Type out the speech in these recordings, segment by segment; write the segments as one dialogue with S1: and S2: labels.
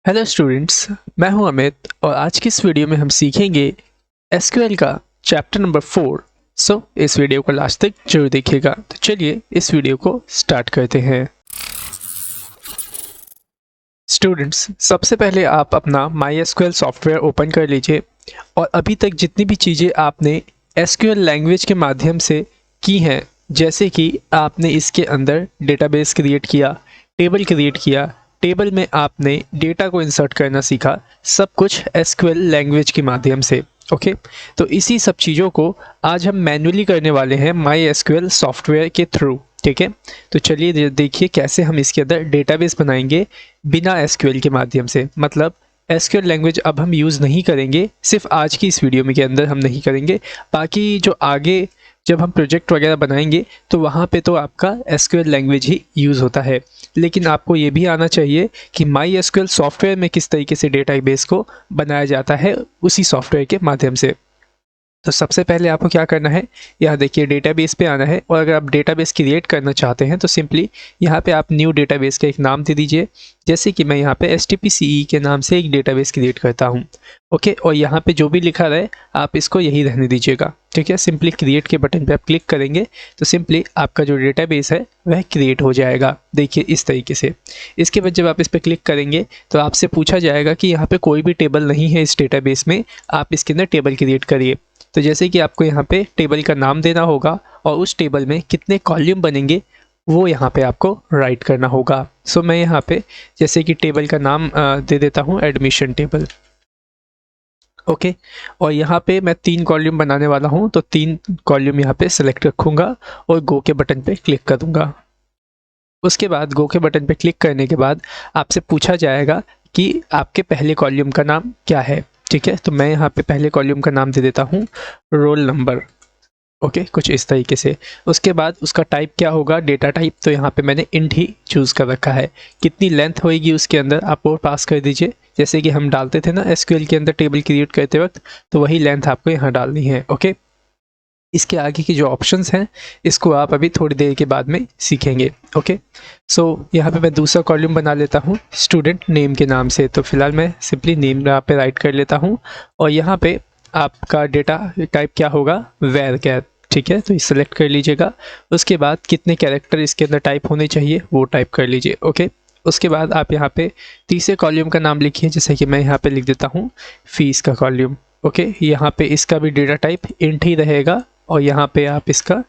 S1: Hello students, मैं हूं अमित और आज की इस वीडियो में हम सीखेंगे एसक्यूएल का चैप्टर नंबर 4। इस वीडियो को लास्ट तक जरूर देखिएगा। तो चलिए इस वीडियो को स्टार्ट करते हैं। स्टूडेंट्स, सबसे पहले आप अपना माई एसक्यूएल सॉफ्टवेयर ओपन कर लीजिए और अभी तक जितनी भी चीज़ें आपने एसक्यूएल लैंग्वेज के माध्यम से की हैं, जैसे कि आपने इसके अंदर डेटाबेस क्रिएट किया, टेबल क्रिएट किया, टेबल में आपने डेटा को इंसर्ट करना सीखा, सब कुछ एसक्यूएल लैंग्वेज के माध्यम से। ओके, तो इसी सब चीज़ों को आज हम मैन्युअली करने वाले हैं माई एसक्यूएल सॉफ्टवेयर के थ्रू। ठीक है, तो चलिए देखिए कैसे हम इसके अंदर डेटाबेस बनाएंगे बिना एसक्यूएल के माध्यम से। मतलब एसक्यूएल लैंग्वेज अब हम यूज़ नहीं करेंगे, सिर्फ आज की इस वीडियो में के अंदर हम नहीं करेंगे। बाकी जो आगे जब हम प्रोजेक्ट वगैरह बनाएंगे तो वहाँ पे तो आपका एसक्यूएल लैंग्वेज ही यूज़ होता है, लेकिन आपको ये भी आना चाहिए कि माई एसक्यूएल सॉफ्टवेयर में किस तरीके से डेटाबेस को बनाया जाता है उसी सॉफ्टवेयर के माध्यम से। तो सबसे पहले आपको क्या करना है, यहाँ देखिए डेटाबेस पे आना है और अगर आप डेटाबेस क्रिएट करना चाहते हैं तो सिंपली यहाँ पे आप न्यू डेटाबेस का एक नाम दे दीजिए। जैसे कि मैं यहाँ पे STPCE के नाम से एक डेटाबेस क्रिएट करता हूँ। ओके, और यहाँ पे जो भी लिखा रहे आप इसको यही रहने दीजिएगा। ठीक है, सिंपली क्रिएट के बटन पे आप क्लिक करेंगे तो सिंपली आपका जो डेटाबेस है वह क्रिएट हो जाएगा। देखिए इस तरीके से। इसके बाद जब आप इस पर क्लिक करेंगे तो आपसे पूछा जाएगा कि यहाँ पे कोई भी टेबल नहीं है इस डेटाबेस में, आप इसके अंदर टेबल क्रिएट करिए। तो जैसे कि आपको यहाँ पे टेबल का नाम देना होगा और उस टेबल में कितने कॉलम बनेंगे वो यहाँ पे आपको राइट करना होगा। सो मैं यहाँ पे जैसे कि टेबल का नाम दे देता हूँ एडमिशन टेबल। ओके, और यहाँ पे मैं 3 कॉलम बनाने वाला हूँ, तो 3 कॉलम यहाँ पे सेलेक्ट रखूँगा और गो के बटन पे क्लिक कर दूँगा। उसके बाद गो के बटन पे क्लिक करने के बाद आपसे पूछा जाएगा कि आपके पहले कॉलम का नाम क्या है। ठीक है, तो मैं यहाँ पे पहले कॉलम का नाम दे देता हूँ रोल नंबर। ओके, कुछ इस तरीके से। उसके बाद उसका टाइप क्या होगा, डेटा टाइप, तो यहाँ पे मैंने इंट ही चूज़ कर रखा है। कितनी लेंथ होएगी उसके अंदर आप वो पास कर दीजिए, जैसे कि हम डालते थे ना एसक्यूएल के अंदर टेबल क्रिएट करते वक्त, तो वही लेंथ आपको यहाँ डालनी है। ओके, इसके आगे की जो ऑप्शंस हैं इसको आप अभी थोड़ी देर के बाद में सीखेंगे। ओके, सो यहाँ पे मैं दूसरा कॉलम बना लेता हूँ स्टूडेंट नेम के नाम से। तो फिलहाल मैं सिंपली नेम यहाँ पे राइट कर लेता हूँ और यहाँ पे आपका डेटा टाइप क्या होगा, वेर कैर। ठीक है, तो इस सेलेक्ट कर लीजिएगा। उसके बाद कितने कैरेक्टर इसके अंदर टाइप होने चाहिए वो टाइप कर लीजिए। ओके, उसके बाद आप यहाँ पे तीसरे कॉलम का नाम लिखिए, जैसे कि मैं यहाँ पे लिख देता हूँ फीस का कॉलम। ओके, यहाँ पे इसका भी डेटा टाइप इंट ही रहेगा और यहाँ पे आप इसका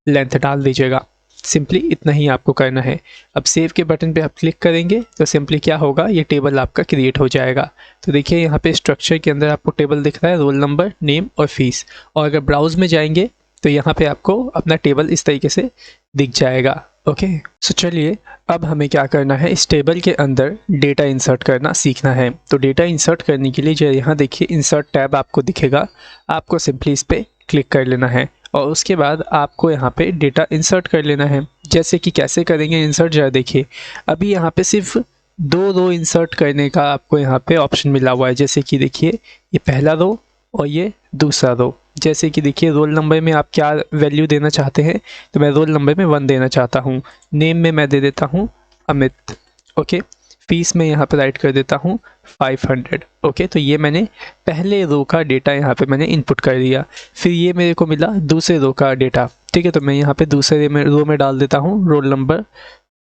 S1: लेंथ डाल दीजिएगा। सिंपली इतना ही आपको करना है। अब सेव के बटन पे आप क्लिक करेंगे तो सिंपली क्या होगा, ये टेबल आपका क्रिएट हो जाएगा। तो देखिए यहाँ पे स्ट्रक्चर के अंदर आपको टेबल दिख रहा है, रोल नंबर, नेम और फीस। और अगर ब्राउज में जाएंगे तो यहाँ पे आपको अपना टेबल इस तरीके से दिख जाएगा। ओके, सो चलिए अब हमें क्या करना है, इस टेबल के अंदर डेटा इंसर्ट करना सीखना है। तो डेटा इंसर्ट करने के लिए जो यहाँ देखिए इंसर्ट टैब आपको दिखेगा, आपको सिंपली इस पर क्लिक कर लेना है और उसके बाद आपको यहाँ पे डेटा इंसर्ट कर लेना है। जैसे कि कैसे करेंगे इंसर्ट, जरा देखिए अभी यहाँ पे सिर्फ 2 रो इंसर्ट करने का आपको यहाँ पे ऑप्शन मिला हुआ है। जैसे कि देखिए ये पहला रो और ये दूसरा रो। जैसे कि देखिए रोल नंबर में आप क्या वैल्यू देना चाहते हैं, तो मैं रोल नंबर में 1 देना चाहता हूँ। नेम में मैं दे देता हूँ अमित। ओके, फीस में यहाँ पे राइट कर देता हूँ 500। ओके, तो ये मैंने पहले रो का डेटा यहाँ पे मैंने इनपुट कर दिया। फिर ये मेरे को मिला दूसरे रो का डेटा। ठीक है, तो मैं यहाँ पे दूसरे रो में डाल देता हूँ रोल नंबर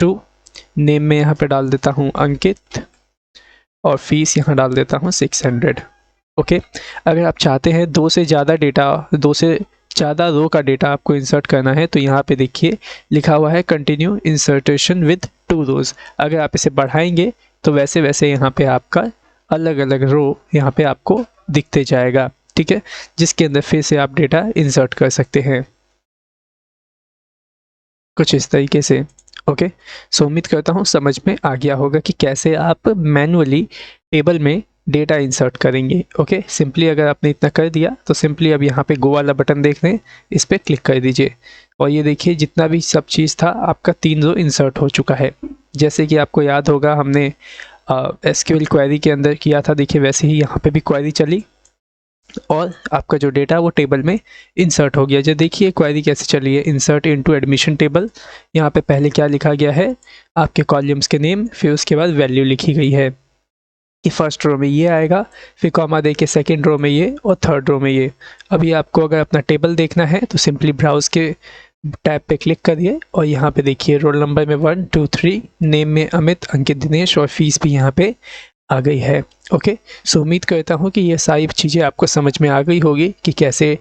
S1: 2। नेम में यहाँ पे डाल देता हूँ अंकित और फीस यहाँ डाल देता हूँ 600। ओके, अगर आप चाहते हैं 2 से ज़्यादा रो का डेटा आपको इंसर्ट करना है तो यहाँ पे देखिए लिखा हुआ है कंटिन्यू इंसर्टेशन विद 2 रोज। अगर आप इसे बढ़ाएंगे तो वैसे वैसे यहाँ पे आपका अलग अलग रो यहाँ पे आपको दिखते जाएगा। ठीक है, जिसके अंदर फिर से आप डेटा इंसर्ट कर सकते हैं कुछ इस तरीके से। ओके, सो उम्मीद करता हूँ समझ में आ गया होगा कि कैसे आप मैनुअली टेबल में डेटा इंसर्ट करेंगे। ओके, सिंपली अगर आपने इतना कर दिया तो सिंपली अब यहाँ पे गो वाला बटन देख रहे हैं, इस पर क्लिक कर दीजिए और ये देखिए जितना भी सब चीज़ था आपका 3 रो इंसर्ट हो चुका है। जैसे कि आपको याद होगा हमने एसक्यूएल क्वेरी के अंदर किया था, देखिए वैसे ही यहाँ पे भी क्वेरी चली और आपका जो डेटा वो टेबल में इंसर्ट हो गया। जो देखिए क्वेरी कैसे चली है, इंसर्ट इनटू एडमिशन टेबल। यहाँ पे पहले क्या लिखा गया है, आपके कॉलम्स के नेम, फिर उसके बाद वैल्यू लिखी गई है। कि फर्स्ट रो में ये आएगा, फिर कॉमा दे के सेकेंड रो में ये और थर्ड रो में ये। अभी आपको अगर अपना टेबल देखना है तो सिंपली ब्राउज के टैब पे क्लिक करिए और यहाँ पे देखिए रोल नंबर में 1 2 3, नेम में अमित, अंकित, दिनेश और फीस भी यहाँ पे आ गई है। ओके, सो उम्मीद करता हूँ कि ये सारी चीज़ें आपको समझ में आ गई होगी कि कैसे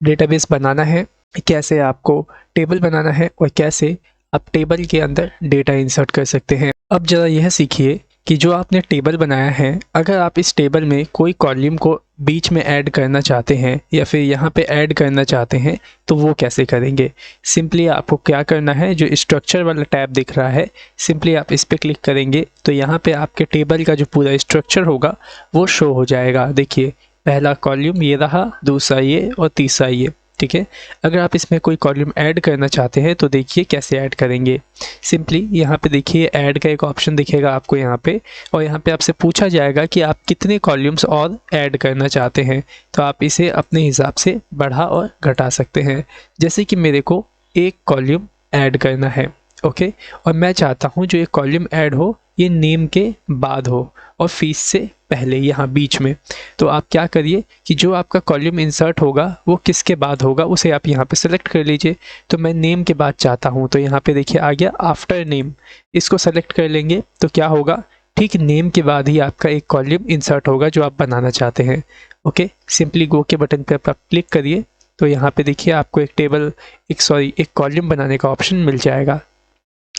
S1: डेटाबेस बनाना है, कैसे आपको टेबल बनाना है और कैसे आप टेबल के अंदर डेटा इंसर्ट कर सकते हैं। अब ज़रा यह सीखिए कि जो आपने टेबल बनाया है, अगर आप इस टेबल में कोई कॉलम को बीच में ऐड करना चाहते हैं या फिर यहाँ पे ऐड करना चाहते हैं तो वो कैसे करेंगे। सिंपली आपको क्या करना है, जो स्ट्रक्चर वाला टैब दिख रहा है, सिंपली आप इस पर क्लिक करेंगे तो यहाँ पे आपके टेबल का जो पूरा स्ट्रक्चर होगा वो शो हो जाएगा। देखिए, पहला कॉलम ये रहा, दूसरा ये और तीसरा ये। ठीक है, अगर आप इसमें कोई कॉलम ऐड करना चाहते हैं तो देखिए कैसे ऐड करेंगे। सिंपली यहाँ पे देखिए ऐड का एक ऑप्शन दिखेगा आपको यहाँ पे, और यहाँ पे आपसे पूछा जाएगा कि आप कितने कॉलम्स और ऐड करना चाहते हैं, तो आप इसे अपने हिसाब से बढ़ा और घटा सकते हैं। जैसे कि मेरे को एक कॉलम ऐड करना है, ओके, और मैं चाहता हूँ जो एक कॉलम ऐड हो ये नेम के बाद हो और फीस से पहले, यहाँ बीच में। तो आप क्या करिए कि जो आपका कॉलम इंसर्ट होगा वो किसके बाद होगा उसे आप यहाँ पे सेलेक्ट कर लीजिए। तो मैं नेम के बाद चाहता हूँ, तो यहाँ पे देखिए आ गया आफ्टर नेम, इसको सेलेक्ट कर लेंगे तो क्या होगा, ठीक नेम के बाद ही आपका एक कॉलम इंसर्ट होगा जो आप बनाना चाहते हैं। ओके, सिंपली गो के बटन पर आप क्लिक करिए तो यहाँ पे देखिए आपको एक कॉलम बनाने का ऑप्शन मिल जाएगा।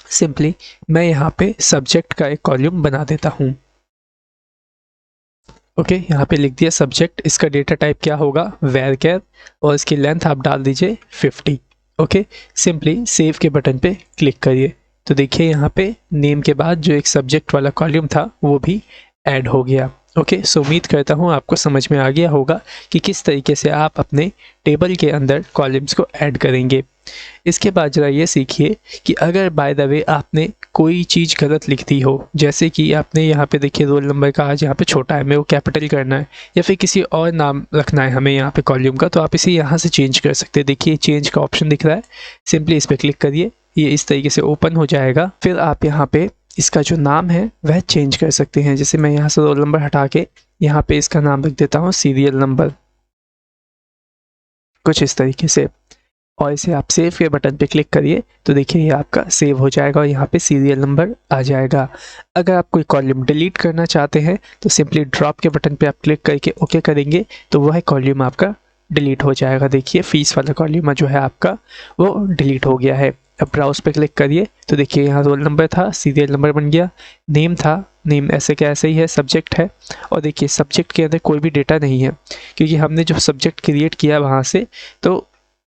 S1: सिंपली मैं यहाँ पे सब्जेक्ट का एक कॉलम बना देता हूँ। ओके, यहाँ पे लिख दिया सब्जेक्ट, इसका डेटा टाइप क्या होगा, varchar, और इसकी लेंथ आप डाल दीजिए 50। ओके, सिंपली सेव के बटन पे क्लिक करिए तो देखिए यहाँ पे नेम के बाद जो एक सब्जेक्ट वाला कॉलम था वो भी ऐड हो गया। ओके, सो उम्मीद करता हूँ आपको समझ में आ गया होगा कि किस तरीके से आप अपने टेबल के अंदर कॉलम्स को ऐड करेंगे। इसके बाद ज़रा ये सीखिए कि अगर बाय द वे आपने कोई चीज़ गलत लिख दी हो, जैसे कि आपने यहाँ पे देखिए रोल नंबर का आज यहाँ पे छोटा है, हमें वो कैपिटल करना है, या फिर किसी और नाम रखना है हमें यहाँ पे कॉलम का, तो आप इसे यहाँ से चेंज कर सकते हैं। देखिए चेंज का ऑप्शन दिख रहा है, सिंपली इस पर क्लिक करिए, ये इस तरीके से ओपन हो जाएगा। फिर आप यहाँ पे इसका जो नाम है वह चेंज कर सकते हैं। जैसे मैं यहाँ से रोल नंबर हटा के यहाँ पे इसका नाम रख देता हूँ सीरियल नंबर, कुछ इस तरीके से, और इसे आप सेव के बटन पे क्लिक करिए तो देखिए ये आपका सेव हो जाएगा और यहाँ पे सीरियल नंबर आ जाएगा। अगर आप कोई कॉलम डिलीट करना चाहते हैं तो सिंपली ड्रॉप के बटन पे आप क्लिक करके ओके करेंगे तो वह कॉलम आपका डिलीट हो जाएगा। देखिए फीस वाला कॉलम जो है आपका वो डिलीट हो गया है। अब ब्राउज पे क्लिक करिए तो देखिए यहाँ रोल नंबर था, सीरियल नंबर बन गया, नेम था, नेम ऐसे क्या ऐसे ही है, सब्जेक्ट है, और देखिए सब्जेक्ट के अंदर कोई भी डेटा नहीं है क्योंकि हमने जो सब्जेक्ट क्रिएट किया वहाँ से तो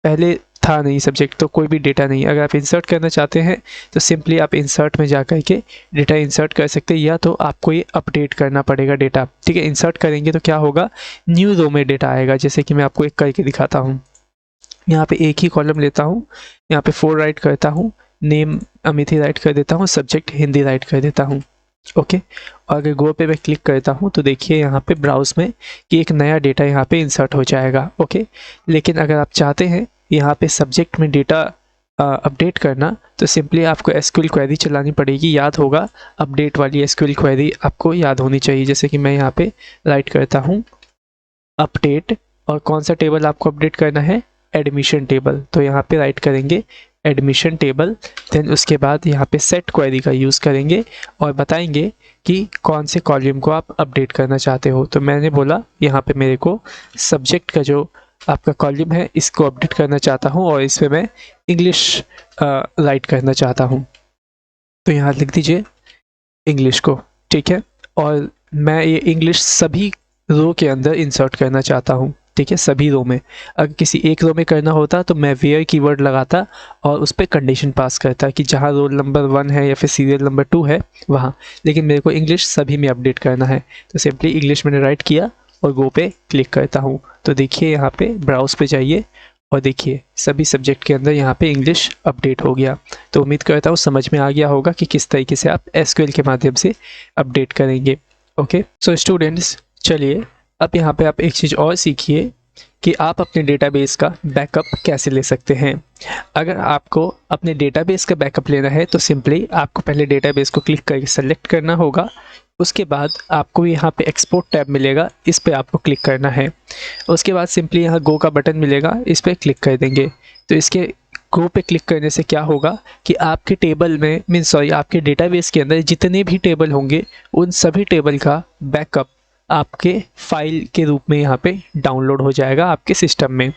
S1: पहले था नहीं सब्जेक्ट, तो कोई भी डेटा नहीं। अगर आप इंसर्ट करना चाहते हैं तो सिंपली आप इंसर्ट में जा कर के डेटा इंसर्ट कर सकते हैं, या तो आपको ये अपडेट करना पड़ेगा डेटा। ठीक है, इंसर्ट करेंगे तो क्या होगा, न्यू रो में डेटा आएगा। जैसे कि मैं आपको एक करके दिखाता हूँ, यहाँ पे एक ही कॉलम लेता हूँ, यहाँ पे 4 राइट करता हूँ, नेम अमित राइट कर देता हूँ, सब्जेक्ट हिंदी राइट कर देता हूँ। ओके, और अगर गो पे मैं क्लिक करता हूँ तो देखिए यहाँ पे ब्राउज में कि एक नया डेटा यहाँ पे इंसर्ट हो जाएगा। ओके, लेकिन अगर आप चाहते हैं यहाँ पे सब्जेक्ट में डेटा अपडेट करना तो सिंपली आपको एसक्यूएल क्वेरी चलानी पड़ेगी। याद होगा, अपडेट वाली एसक्यूएल क्वेरी आपको याद होनी चाहिए। जैसे कि मैं यहाँ पे राइट करता हूँ अपडेट, और कौन सा टेबल आपको अपडेट करना है, एडमिशन टेबल, तो यहाँ पे राइट करेंगे एडमिशन टेबल। देन उसके बाद यहाँ पे सेट क्वेरी का यूज़ करेंगे और बताएंगे कि कौन से कॉलम को आप अपडेट करना चाहते हो। तो मैंने बोला यहाँ पे मेरे को सब्जेक्ट का जो आपका कॉलम है इसको अपडेट करना चाहता हूँ और इस पर मैं इंग्लिश राइट करना चाहता हूँ, तो यहाँ लिख दीजिए इंग्लिश को। ठीक है, और मैं ये इंग्लिश सभी रो के अंदर इंसर्ट करना चाहता हूँ। ठीक है, सभी रो में। अगर किसी एक रो में करना होता तो मैं वेयर कीवर्ड लगाता और उस पर कंडीशन पास करता कि जहाँ रोल नंबर 1 है या फिर सीरियल नंबर 2 है वहाँ, लेकिन मेरे को इंग्लिश सभी में अपडेट करना है। तो सिंपली इंग्लिश मैंने राइट किया और गो पे क्लिक करता हूँ तो देखिए यहाँ पे ब्राउज पे जाइए और देखिए सभी सब्जेक्ट के अंदर यहाँ पे इंग्लिश अपडेट हो गया। तो उम्मीद करता हूँ समझ में आ गया होगा कि किस तरीके से आप एसक्यूएल के माध्यम से अपडेट करेंगे। ओके, सो स्टूडेंट्स, चलिए अब यहाँ पे आप एक चीज़ और सीखिए कि आप अपने डेटाबेस का बैकअप कैसे ले सकते हैं। अगर आपको अपने डेटाबेस का बैकअप लेना है तो सिंपली आपको पहले डेटाबेस को क्लिक करके सेलेक्ट करना होगा, उसके बाद आपको यहाँ पे एक्सपोर्ट टैब मिलेगा, इस पे आपको क्लिक करना है। उसके बाद सिंपली यहाँ गो का बटन मिलेगा, इस पे क्लिक कर देंगे। तो इसके गो पे क्लिक करने से क्या होगा कि आपके टेबल में आपके डेटाबेस के अंदर जितने भी टेबल होंगे उन सभी टेबल का बैकअप आपके फाइल के रूप में यहाँ पे डाउनलोड हो जाएगा आपके सिस्टम में।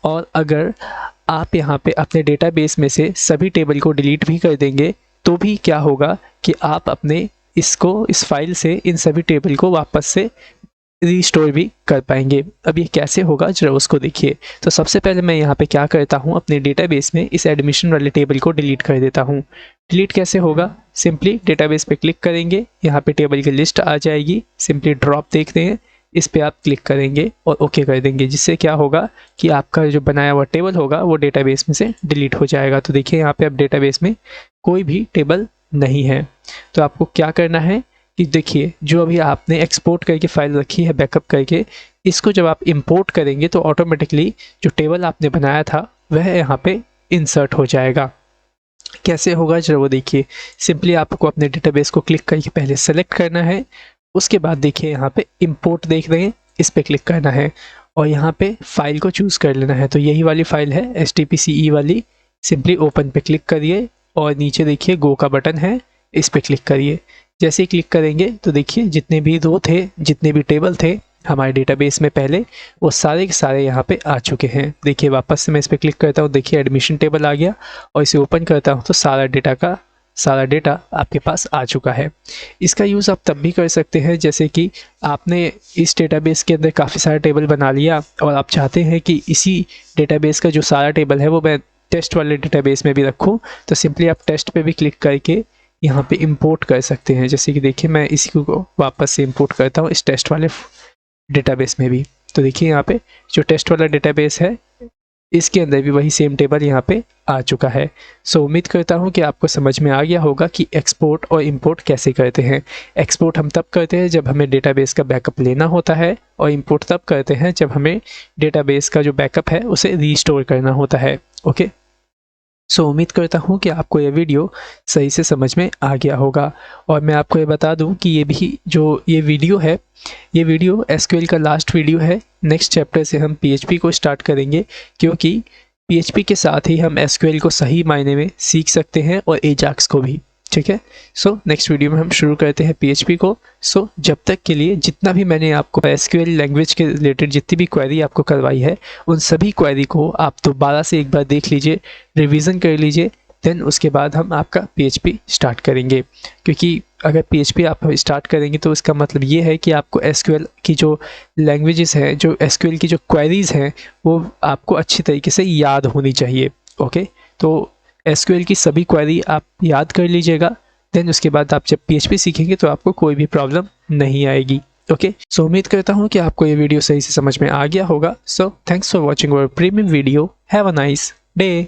S1: और अगर आप यहाँ पे अपने डेटाबेस में से सभी टेबल को डिलीट भी कर देंगे तो भी क्या होगा कि आप अपने इस फाइल से इन सभी टेबल को वापस से रीस्टोर भी कर पाएंगे। अब ये कैसे होगा जरा उसको देखिए। तो सबसे पहले मैं यहाँ पे क्या करता हूँ, अपने डेटाबेस में इस एडमिशन वाले टेबल को डिलीट कर देता हूँ। डिलीट कैसे होगा, सिंपली डेटाबेस पे क्लिक करेंगे, यहाँ पे टेबल की लिस्ट आ जाएगी, सिंपली ड्रॉप देखते हैं, इस पे आप क्लिक करेंगे और ओके कर देंगे, जिससे क्या होगा कि आपका जो बनाया हुआ टेबल होगा वो डेटाबेस में से डिलीट हो जाएगा। तो देखिए यहाँ पे अब डेटाबेस में कोई भी टेबल नहीं है। तो आपको क्या करना है कि देखिए जो अभी आपने एक्सपोर्ट करके फाइल रखी है बैकअप करके, इसको जब आप इंपोर्ट करेंगे तो ऑटोमेटिकली जो टेबल आपने बनाया था वह यहाँ पे इंसर्ट हो जाएगा। कैसे होगा जरा वो देखिए। सिंपली आपको अपने डेटाबेस को क्लिक करके पहले सेलेक्ट करना है, उसके बाद देखिए यहाँ पे इंपोर्ट देख रहे हैं, इस पे क्लिक करना है और यहाँ पे फाइल को चूज़ कर लेना है। तो यही वाली फाइल है HTPCE वाली, सिंपली ओपन पे क्लिक करिए और नीचे देखिए गो का बटन है, इस पे क्लिक करिए। जैसे ही क्लिक करेंगे तो देखिए जितने भी रो थे, जितने भी टेबल थे हमारे डेटाबेस में पहले, वो सारे के सारे यहाँ पे आ चुके हैं। देखिए वापस से मैं इस पर क्लिक करता हूँ, देखिए एडमिशन टेबल आ गया और इसे ओपन करता हूँ तो सारा डेटा आपके पास आ चुका है। इसका यूज़ आप तब भी कर सकते हैं जैसे कि आपने इस डेटाबेस के अंदर काफ़ी सारा टेबल बना लिया और आप चाहते हैं कि इसी डेटाबेस का जो सारा टेबल है वो मैं टेस्ट वाले डेटाबेस में भी रखूँ। तो सिंपली आप टेस्ट पे भी क्लिक करके यहाँ पे इंपोर्ट कर सकते हैं। जैसे कि देखिए मैं इसी को वापस से इंपोर्ट करता हूँ इस टेस्ट वाले डेटाबेस में भी। तो देखिए यहाँ पे जो टेस्ट वाला डेटाबेस है इसके अंदर भी वही सेम टेबल यहाँ पे आ चुका है। सो उम्मीद करता हूँ कि आपको समझ में आ गया होगा कि एक्सपोर्ट और इंपोर्ट कैसे करते हैं। एक्सपोर्ट हम तब करते हैं जब हमें डेटाबेस का बैकअप लेना होता है और इंपोर्ट तब करते हैं जब हमें डेटाबेस का जो बैकअप है उसे रीस्टोर करना होता है। ओके, सो उम्मीद करता हूँ कि आपको ये वीडियो सही से समझ में आ गया होगा। और मैं आपको ये बता दूँ कि ये वीडियो है, ये वीडियो SQL का लास्ट वीडियो है। नेक्स्ट चैप्टर से हम PHP को स्टार्ट करेंगे, क्योंकि PHP के साथ ही हम SQL को सही मायने में सीख सकते हैं और AJAX को भी। ठीक है, सो नेक्स्ट वीडियो में हम शुरू करते हैं PHP को। सो जब तक के लिए जितना भी मैंने आपको SQL लैंग्वेज के रिलेटेड जितनी भी क्वेरी आपको करवाई है उन सभी क्वेरी को आप दोबारा से एक बार देख लीजिए, रिवीजन कर लीजिए, देन उसके बाद हम आपका PHP स्टार्ट करेंगे। क्योंकि अगर PHP आप स्टार्ट करेंगे तो इसका मतलब ये है कि आपको SQL की जो लैंग्वेजेस हैं, जो SQL की जो क्वेरीज़ हैं वो आपको अच्छी तरीके से याद होनी चाहिए। ओके, तो SQL की सभी क्वेरी आप याद कर लीजिएगा, देन उसके बाद आप जब PHP सीखेंगे तो आपको कोई भी प्रॉब्लम नहीं आएगी। ओके, सो उम्मीद करता हूँ कि आपको ये वीडियो सही से समझ में आ गया होगा। So thanks for watching our premium video. Have a nice day.